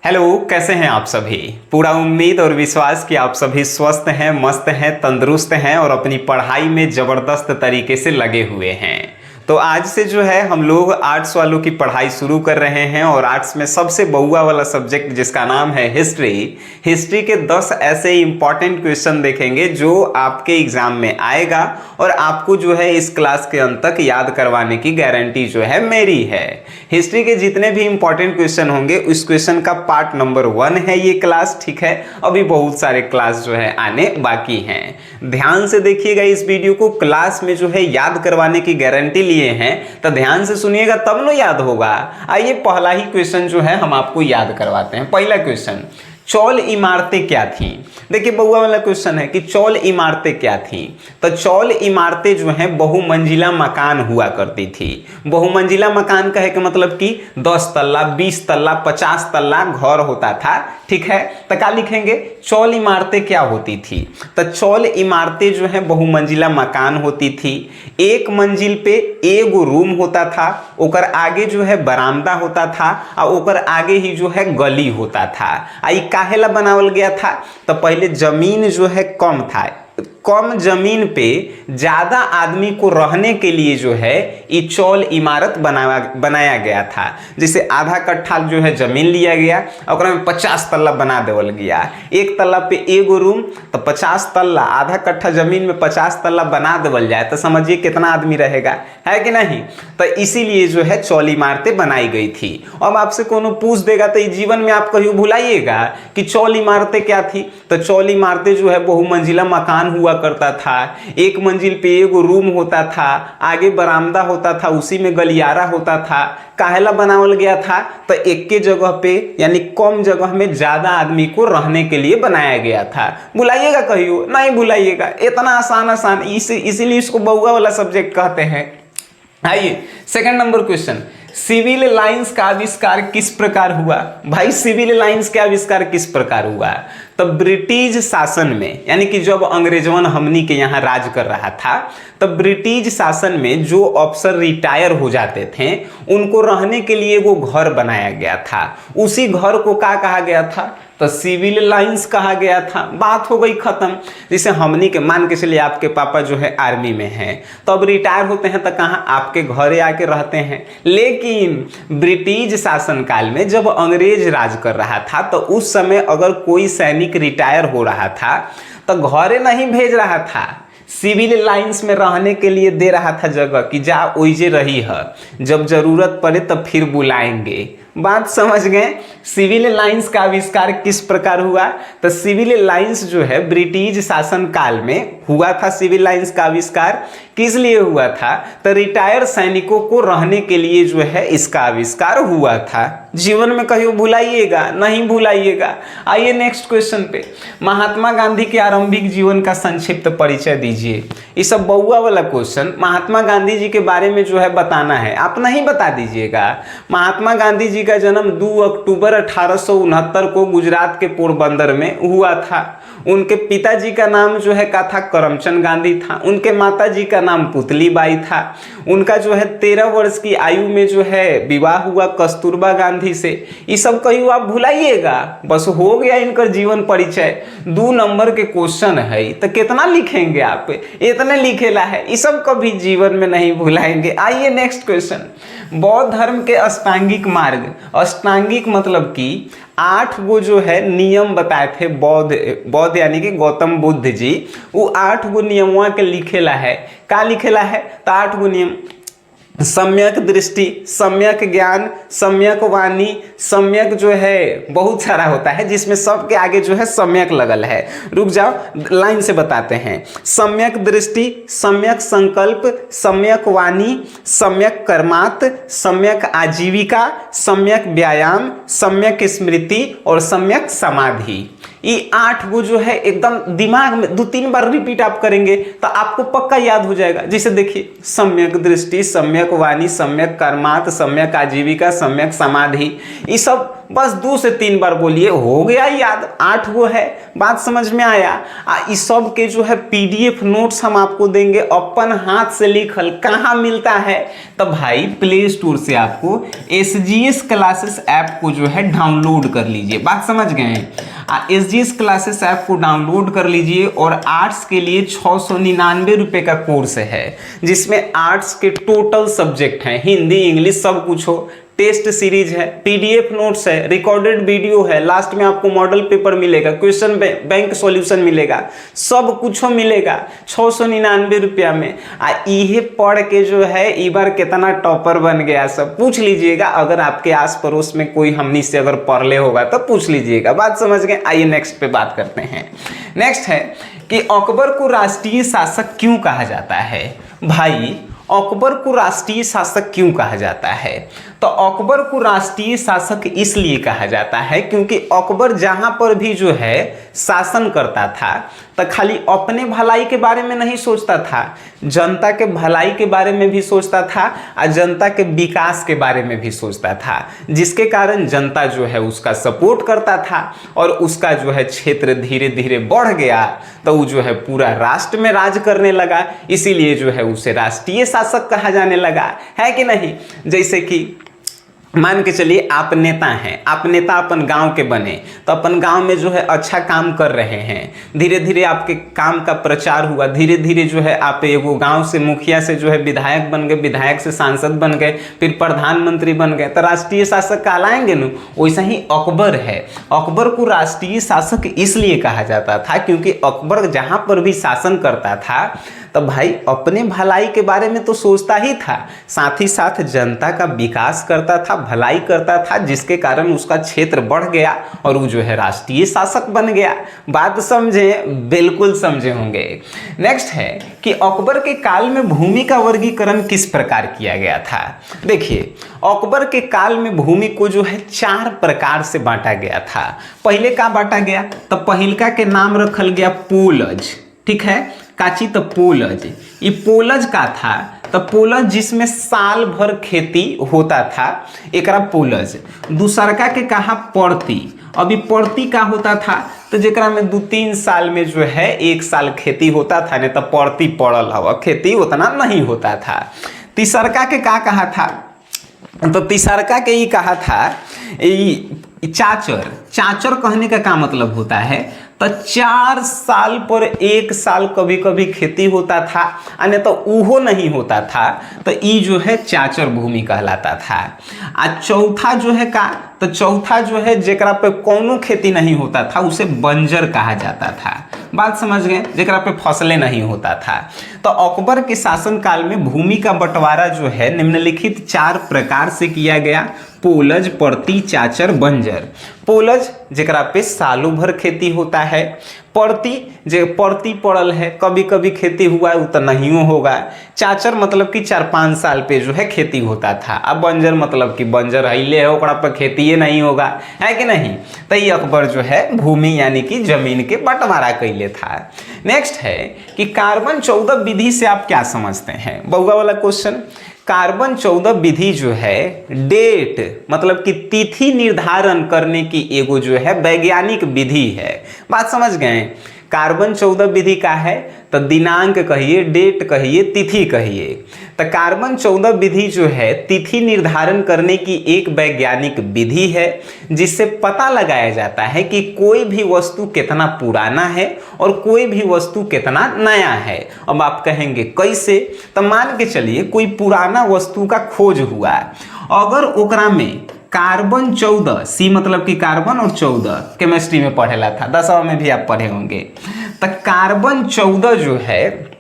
Hello, कैसे हैं आप सभी। पूरा उम्मीद और विश्वास कि आप सभी स्वस्थ हैं, मस्त हैं, तंदुरुस्त हैं और अपनी पढ़ाई में ज़बरदस्त तरीके से लगे हुए हैं। तो आज से जो है हम लोग आर्ट्स वालों की पढ़ाई शुरू कर रहे हैं और आर्ट्स में सबसे बहुआ वाला सब्जेक्ट जिसका नाम है हिस्ट्री के 10 ऐसे इंपॉर्टेंट क्वेश्चन देखेंगे जो आपके एग्जाम में आएगा और आपको जो है इस क्लास के अंत तक याद करवाने की गारंटी जो है मेरी है। हिस्ट्री के जितने भी इंपॉर्टेंट क्वेश्चन होंगे उस क्वेश्चन का पार्ट नंबर 1 है ये क्लास, ठीक है। अभी बहुत सारे क्लास जो है आने बाकी हैं। ध्यान से देखिएगा इस वीडियो को, क्लास में जो है याद करवाने की गारंटी लिए हैं तो ध्यान से सुनिएगा तब ना याद होगा। आइए पहला ही क्वेश्चन जो है हम आपको याद करवाते हैं। पहला क्वेश्चन, चौल इमारतें क्या थी। देखिए बहुआ वाला क्वेश्चन है कि चौल इमारतें क्या थी। तो चौल इमारतें जो हैं बहुमंजिला मकान हुआ करती थी। बहुमंजिला मकान कहे के मतलब कि 10 तल्ला, 20 तल्ला, 50 तल्ला घर होता था, ठीक है। तो क्या लिखेंगे, चौल इमारतें क्या होती थी। तो चौल इमारतें जो है बहुमंजिला मकान होती थी। एक मंजिल पे एगो रूम होता था, ओकर आगे जो है बरामदा होता था और ओकर आगे ही जो है गली होता था। आई काहेला बनावल गया था, तो पहले जमीन जो है कम था, कम जमीन पे ज्यादा आदमी को रहने के लिए जो है ये चौल इमारत बनाया गया था। जैसे आधा कट्ठा जो है जमीन लिया गया और में 50 तल्ला बना देवल गया। एक तल्ला पे एगो रूम, तो 50 तल्ला, आधा कट्ठा जमीन में 50 तल्ला बना देवल जाए तो समझिए कितना आदमी रहेगा, है कि नहीं। तो इसीलिए जो है चौल इमारतें बनाई गई थी। अब आपसे कोनो पूछ देगा तो जीवन में आप कहीं भुलाइएगा कि चौल इमारतें क्या थी। तो चौल इमारतें जो है बहुमंजिला मकान हुआ करता था। एक मंजिल पे एगो रूम होता था, आगे बरामदा होता था, उसी में गलियारा होता था। काहेला बनावल गया था, तो एक के जगह पे यानी कम जगह में ज्यादा आदमी को रहने के लिए बनाया गया था। भुलाइएगा कहियो, नहीं भुलाइएगा, इतना आसान इसीलिए इसको बहुआ वाला सब्जेक्ट कहते हैं। आइए second number question, civil lines का आविष्कार किस प्रकार हुआ। भाई सिविल लाइंस का आविष्कार किस प्रकार हुआ, तो ब्रिटिश शासन में, यानी कि जब अंग्रेजवन हमनी के यहाँ राज कर रहा था तब ब्रिटिश शासन में जो अफसर रिटायर हो जाते थे उनको रहने के लिए वो घर बनाया गया था। उसी घर को क्या कहा गया था, तो सिविल लाइंस कहा गया था। बात हो गई खत्म। जैसे हमनी के मान के चलिए आपके पापा जो है आर्मी में हैं, तो अब रिटायर होते हैं तो कहाँ, आपके घरे आके रहते हैं। लेकिन ब्रिटिश शासन काल में जब अंग्रेज राज कर रहा था तो उस समय अगर कोई सैनिक रिटायर हो रहा था तो घरे नहीं भेज रहा था, सिविल लाइंस में रहने के लिए दे रहा था जगह कि जा ओइजे रही है, जब जरूरत पड़े तब फिर बुलाएंगे। बात समझ गए। सिविल लाइंस का आविष्कार किस प्रकार हुआ, तो सिविल लाइंस जो है ब्रिटिश शासन काल में हुआ था। सिविल लाइंस का आविष्कार किस लिए हुआ था, तो रिटायर सैनिकों को रहने के लिए जो है इसका आविष्कार हुआ था। जीवन में कहीं भुलाइएगा, नहीं भुलाइएगा। आइए नेक्स्ट क्वेश्चन पे, महात्मा गांधी के आरंभिक जीवन का संक्षिप्त परिचय दीजिए। ये सब बहुआ वाला क्वेश्चन, महात्मा गांधी जी के बारे में जो है बताना है, आप नहीं बता दीजिएगा। महात्मा गांधी जी का जन्म 2 अक्टूबर 1869 को गुजरात के पोरबंदर में हुआ था। उनके पिताजी का नाम जो है का था करमचंद गांधी था। उनके माता जी का नाम पुतली बाई था। उनका जो है 13 वर्ष की आयु में जो है विवाह हुआ कस्तूरबा गांधी से। ये सब कहीं आप भुलाइएगा, बस हो गया इनका जीवन परिचय। 2 नंबर के क्वेश्चन है तो कितना लिखेंगे आप, इतने लिखेला है, ये सब कभी जीवन में नहीं भुलाएंगे। आइए नेक्स्ट क्वेश्चन, बौद्ध धर्म के अष्टांगिक मार्ग, अष्टांगिक मतलब कि 8 गो जो है नियम बताए थे बौद्ध यानी कि गौतम बुद्ध जी, वो 8 गो नियमों के लिखेला है। का लिखेला है, तो 8 गो नियम, सम्यक दृष्टि, सम्यक ज्ञान, सम्यक वाणी, सम्यक जो है बहुत सारा होता है जिसमें सबके आगे जो है सम्यक लगल है। रुक जाओ लाइन से बताते हैं। सम्यक दृष्टि, सम्यक संकल्प, सम्यक वाणी, सम्यक कर्मात, सम्यक आजीविका, सम्यक व्यायाम, सम्यक स्मृति और सम्यक समाधि। ये 8 गो जो है एकदम दिमाग में 2-3 बार रिपीट आप करेंगे तो आपको पक्का याद हो जाएगा। जैसे देखिए, सम्यक दृष्टि, सम्यक सम्यक वाणी, सम्यक कर्मात, सम्यक आजीविका, सम्यक समाधि, ये सब बस 2 से 3 बार बोलिए, हो गया याद। 8 गो है, बात समझ में आया। इस सब के जो है PDF नोट्स हम आपको देंगे, अपन हाथ से लिखल। कहाँ मिलता है? तो भाई प्ले स्टोर से आपको SGS क्लासेस ऐप को जो है डाउनलोड कर लीजिए। बात समझ गए हैं? SGS क्लासेस ऐप को डाउनलोड कर लीजिए। और आर्ट्स के लिए 699 रुपये का कोर्स है, जिसमें आर्ट्स के टोटल सब्जेक्ट हैं, हिंदी इंग्लिश सब कुछ हो। टेस्ट सीरीज है, PDF नोट्स है, रिकॉर्डेड वीडियो है, लास्ट में आपको मॉडल पेपर मिलेगा, क्वेश्चन बैंक सॉल्यूशन मिलेगा, सब कुछ मिलेगा 699 रुपया में। इहे पढ़ के जो है ई बार कितना टॉपर बन गया सब पूछ लीजिएगा। अगर आपके आस पड़ोस में कोई हमनी से अगर पढ़ ले होगा तो पूछ लीजिएगा। बात समझ गए? आइए नेक्स्ट पे बात करते हैं। नेक्स्ट है कि अकबर को राष्ट्रीय शासक क्यों कहा जाता है? भाई अकबर को राष्ट्रीय शासक क्यों कहा जाता है? तो अकबर को राष्ट्रीय शासक इसलिए कहा जाता है क्योंकि अकबर जहां पर भी जो है शासन करता था तो खाली अपने भलाई के बारे में नहीं सोचता था, जनता के भलाई के बारे में भी सोचता था और जनता के विकास के बारे में भी सोचता था, जिसके कारण जनता जो है उसका सपोर्ट करता था और उसका जो है क्षेत्र धीरे धीरे बढ़ गया तो वो जो है पूरा राष्ट्र में राज करने लगा। इसीलिए जो है उसे राष्ट्रीय शासक कहा जाने लगा, है कि नहीं? जैसे कि मान के चलिए आप नेता हैं, आप नेता अपन गांव के बने तो अपन गांव में जो है अच्छा काम कर रहे हैं, धीरे धीरे आपके काम का प्रचार हुआ, धीरे धीरे जो है आप एगो गांव से मुखिया से जो है विधायक बन गए, विधायक से सांसद बन गए, फिर प्रधानमंत्री बन गए, तो राष्ट्रीय शासक कहलाएंगे न। वैसा ही अकबर है, अकबर को राष्ट्रीय शासक इसलिए कहा जाता था क्योंकि अकबर जहां पर भी शासन करता था तो भाई अपने भलाई के बारे में तो सोचता ही था, साथ ही साथ जनता का विकास करता था, भलाई करता था, जिसके कारण उसका क्षेत्र बढ़ गया और वो जो है राष्ट्रीय शासक बन गया। बात समझे? बिल्कुल समझे होंगे। नेक्स्ट है कि अकबर के काल में भूमि का वर्गीकरण किस प्रकार किया गया था? देखिए अकबर के काल में भूमि को जो है 4 प्रकार से बांटा गया था। पहले का बांटा गया? तो पहिलका के नाम रखल गया पोलज, ठीक है, काची तो पोलज। ये पोलज का था तो पोलज जिसमें साल भर खेती होता था, एकरा पोलज। दूसरका के कहा पड़ती। अभी पड़ती का होता था तो जेकरा में 2-3 साल में जो है 1 साल खेती होता था, नहीं तो पड़ती पड़ल हवा, खेती उतना नहीं होता था। तीसरका के का कहा था? तो तीसरका के ये कहा था चाचर। चाचर कहने का क्या मतलब होता है? तो 4 साल पर 1 साल कभी कभी खेती होता था, नहीं तो उहो नहीं होता था, तो ये जो है चाचर भूमि कहलाता था। चौथा जो है का? तो चौथा जो है जेकरा पे कोनो खेती नहीं होता था उसे बंजर कहा जाता था। बात समझ गए? जेकरा पे फसलें नहीं होता था। तो अकबर के शासन काल में भूमि का बंटवारा जो है निम्नलिखित 4 प्रकार से किया गया: पोलज, पड़ती, चाचर, बंजर। पोलज जेकरा पे सालों भर खेती होता है, पड़ती जे पड़ती पड़ल है, कभी कभी खेती हुआ है उतना नहीं होगा, चाचर मतलब कि 4-5 साल पे जो है खेती होता था, अब बंजर मतलब कि बंजर हिले है ओकरा पर खेती नहीं होगा, है कि नहीं? तो ये अकबर जो है भूमि यानी कि जमीन के बंटवारा कैले था। नेक्स्ट है कि कार्बन 14 विधि से आप क्या समझते हैं? बउआ वाला क्वेश्चन। कार्बन 14 विधि जो है डेट मतलब कि तिथि निर्धारण करने की एगो जो है वैज्ञानिक विधि है। बात समझ गए? कार्बन 14 विधि का है तो दिनांक कहिए, डेट कहिए, तिथि कहिए। तो कार्बन 14 विधि जो है तिथि निर्धारण करने की एक वैज्ञानिक विधि है जिससे पता लगाया जाता है कि कोई भी वस्तु कितना पुराना है और कोई भी वस्तु कितना नया है। अब आप कहेंगे कैसे? तो मान के चलिए कोई पुराना वस्तु का खोज हुआ, अगर ओकरा में कार्बन 14, सी मतलब कि कार्बन और 14 केमिस्ट्री में पढ़ेला था, 10वीं में भी आप पढ़े होंगे। तो कार्बन 14 जो है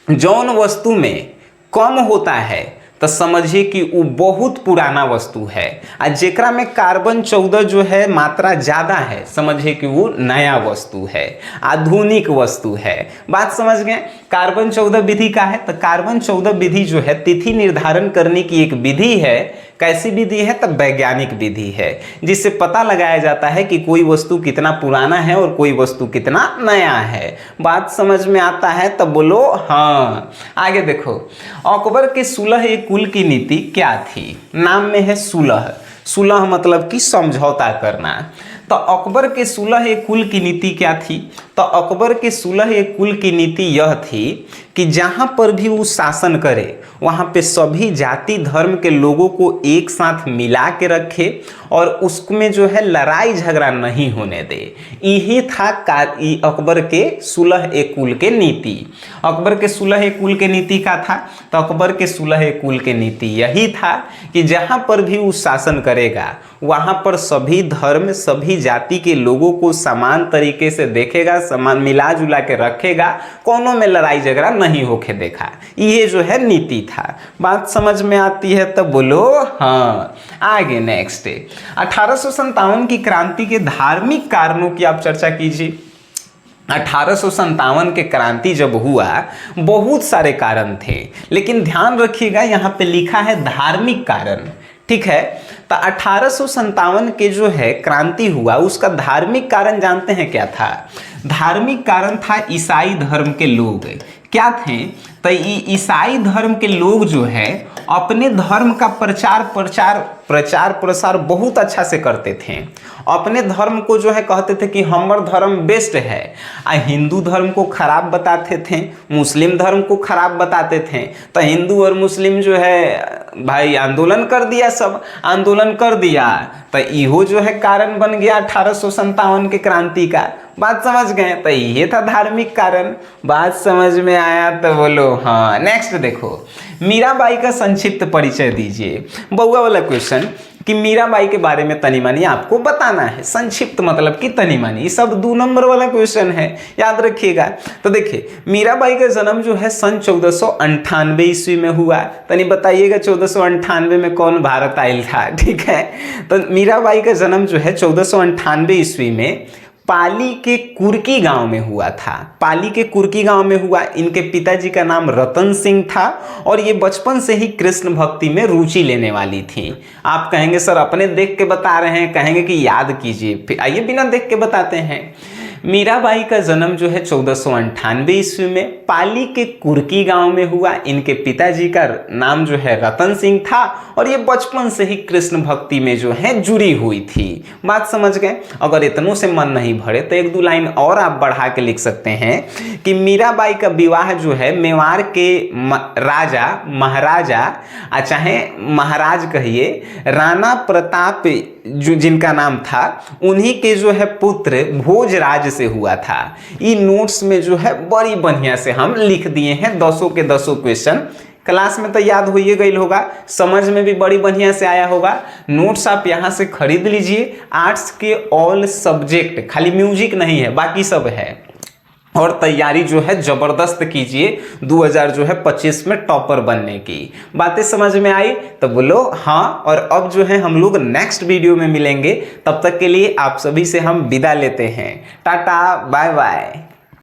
जौन वस्तु में कम होता है तो समझिए कि वो बहुत पुराना वस्तु है, और जेकरा में कार्बन 14 जो है मात्रा ज़्यादा है समझिए कि वो नया वस्तु है, आधुनिक वस्तु है। बात समझ गए? कार्बन 14 विधि का है तो कार्बन 14 विधि जो है तिथि निर्धारण करने की एक विधि है कैसी विधि है? तब वैज्ञानिक विधि है, जिससे पता लगाया जाता है कि कोई वस्तु कितना पुराना है और कोई वस्तु कितना नया है। बात समझ में आता है? तब बोलो हाँ। आगे देखो, अकबर के सुलह ए कुल की नीति क्या थी? नाम में है सुलह। सुलह मतलब कि समझौता करना। तो अकबर के सुलह ए कुल की नीति क्या थी? तो अकबर के सुलह ए कुल की नीति यह थी कि जहाँ पर भी वो शासन करे वहाँ पे सभी जाति धर्म के लोगों को एक साथ मिला के रखे और उसमें जो है लड़ाई झगड़ा नहीं होने दे। यही था अकबर के सुलह ए कुल के नीति। अकबर के सुलह ए कुल के नीति का था? तो अकबर के सुलह ए कुल के नीति यही था कि जहाँ पर भी वो शासन करेगा वहाँ पर सभी धर्म सभी जाति के लोगों को समान तरीके से देखेगा, समान मिला जुला के रखेगा, कोनों में लड़ाई झगड़ा नहीं होके देखा। ये जो है नीति था। बात समझ में आती है? तब बोलो हाँ। आगे नेक्स्ट 1857 की क्रांति के धार्मिक कारणों की आप चर्चा कीजिए। 1857 के क्रांति जब हुआ बहुत सारे कारण थे, लेकिन ध्यान रखिएगा यहाँ पे लिखा है धार्मिक कारण, ठीक है। तो 1857 के जो है क्रांति हुआ उसका धार्मिक कारण जानते हैं क्या था? धार्मिक कारण था ईसाई धर्म के लोग। क्या थे? तो ईसाई धर्म के लोग जो है अपने धर्म का प्रचार प्रसार बहुत अच्छा से करते थे। अपने धर्म को जो है कहते थे कि हमारा धर्म बेस्ट है। हिंदू धर्म को खराब बताते थे, मुस्लिम धर्म को खराब बताते थे। तो हिंदू और मुस्लिम जो है भाई आंदोलन कर दिया, सब आंदोलन कर दिया। तो इहो जो है कारण बन गया 1857 के क्रांति का। बात समझ गए? तो ये था धार्मिक कारण। बात समझ में आया? तो बोलो हाँ। नेक्स्ट देखो, मीराबाई का संक्षिप्त परिचय दीजिए। बउआ वाला क्वेश्चन कि मीराबाई के बारे में तनी मनी आपको बताना है। संक्षिप्त मतलब कि तनी मनी, ये सब 2 नंबर वाला क्वेश्चन है, याद रखिएगा। तो देखिए मीराबाई का जन्म जो है सन 1498 ईस्वी में हुआ। तनी बताइएगा 1498 में कौन भारत आयल था? ठीक है, तो मीराबाई का जन्म जो है 1498 ईस्वी में पाली के कुर्की गांव में हुआ था। पाली के कुर्की गांव में हुआ। इनके पिताजी का नाम रतन सिंह था और ये बचपन से ही कृष्ण भक्ति में रुचि लेने वाली थी। आप कहेंगे सर अपने देख के बता रहे हैं, कहेंगे कि याद कीजिए, फिर आइए बिना देख के बताते हैं। मीराबाई का जन्म जो है 1498 ईस्वी में पाली के कुर्की गांव में हुआ। इनके पिताजी का नाम जो है रतन सिंह था और ये बचपन से ही कृष्ण भक्ति में जो है जुड़ी हुई थी। बात समझ गए? अगर इतनों से मन नहीं भरे तो 1-2 लाइन और आप बढ़ा के लिख सकते हैं कि मीराबाई का विवाह जो है मेवाड़ के राजा महाराजा चाहे महाराज कहिए राणा प्रताप जो जिनका नाम था उन्हीं के जो है पुत्र भोजराज से हुआ था। ये नोट्स में जो है बड़ी बढ़िया से हम लिख दिए हैं 10 के 10 क्वेश्चन। क्लास में तो याद हो गई होगा, समझ में भी बड़ी बढ़िया से आया होगा। नोट्स आप यहाँ से खरीद लीजिए। आर्ट्स के ऑल सब्जेक्ट, खाली म्यूजिक नहीं है, बाकी सब है। और तैयारी जो है जबरदस्त कीजिए 2025 में टॉपर बनने की। बातें समझ में आई? तो बोलो हाँ। और अब जो है हम लोग नेक्स्ट वीडियो में मिलेंगे। तब तक के लिए आप सभी से हम विदा लेते हैं। Tata bye bye.